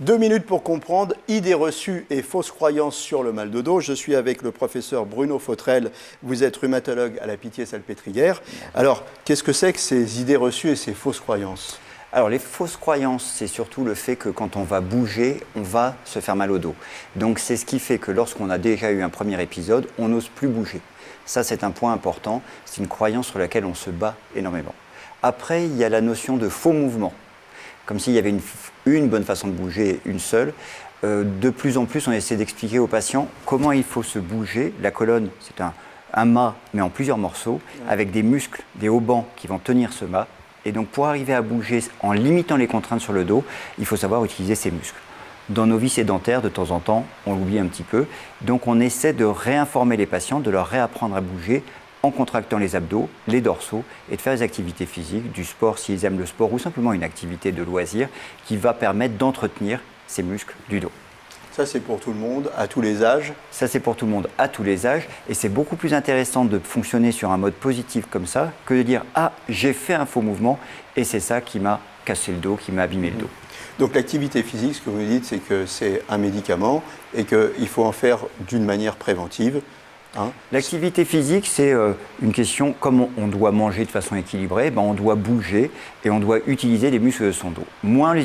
2 minutes pour comprendre, idées reçues et fausses croyances sur le mal de dos. Je suis avec le professeur Bruno Fautrel, vous êtes rhumatologue à la Pitié-Salpêtrière. Alors, qu'est-ce que c'est que ces idées reçues et ces fausses croyances ? Alors les fausses croyances, c'est surtout le fait que quand on va bouger, on va se faire mal au dos. Donc c'est ce qui fait que lorsqu'on a déjà eu un premier épisode, on n'ose plus bouger. Ça c'est un point important, c'est une croyance sur laquelle on se bat énormément. Après, il y a la notion de faux mouvement. Comme s'il y avait une bonne façon de bouger, une seule. De plus en plus, on essaie d'expliquer aux patients comment il faut se bouger. La colonne, c'est un mât, mais en plusieurs morceaux, avec des muscles, des haubans qui vont tenir ce mât. Et donc, pour arriver à bouger en limitant les contraintes sur le dos, il faut savoir utiliser ces muscles. Dans nos vies sédentaires, de temps en temps, on l'oublie un petit peu. Donc, on essaie de réinformer les patients, de leur réapprendre à bouger en contractant les abdos, les dorsaux et de faire des activités physiques, du sport s'ils aiment le sport ou simplement une activité de loisir qui va permettre d'entretenir ces muscles du dos. Ça, c'est pour tout le monde, à tous les âges. Ça, c'est pour tout le monde, à tous les âges. Et c'est beaucoup plus intéressant de fonctionner sur un mode positif comme ça que de dire « Ah, j'ai fait un faux mouvement et c'est ça qui m'a cassé le dos, qui m'a abîmé le dos. » Donc l'activité physique, ce que vous dites, c'est que c'est un médicament et qu'il faut en faire d'une manière préventive. L'activité physique, c'est une question, comme on doit manger de façon équilibrée, on doit bouger et on doit utiliser les muscles de son dos. Moins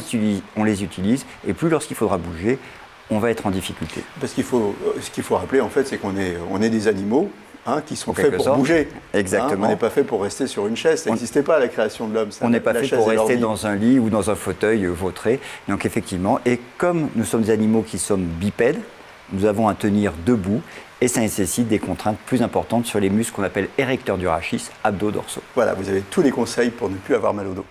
on les utilise et plus lorsqu'il faudra bouger, on va être en difficulté. Parce ce qu'il faut rappeler, en fait, c'est qu'on est des animaux qui sont faits pour bouger. Exactement. On n'est pas fait pour rester sur une chaise. Ça n'existait pas à la création de l'homme. On n'est pas fait pour rester dans un lit ou dans un fauteuil vautré. Donc effectivement, et comme nous sommes des animaux qui sommes bipèdes, nous avons à tenir debout et ça nécessite des contraintes plus importantes sur les muscles qu'on appelle érecteurs du rachis, abdos, dorsaux. Voilà, vous avez tous les conseils pour ne plus avoir mal au dos.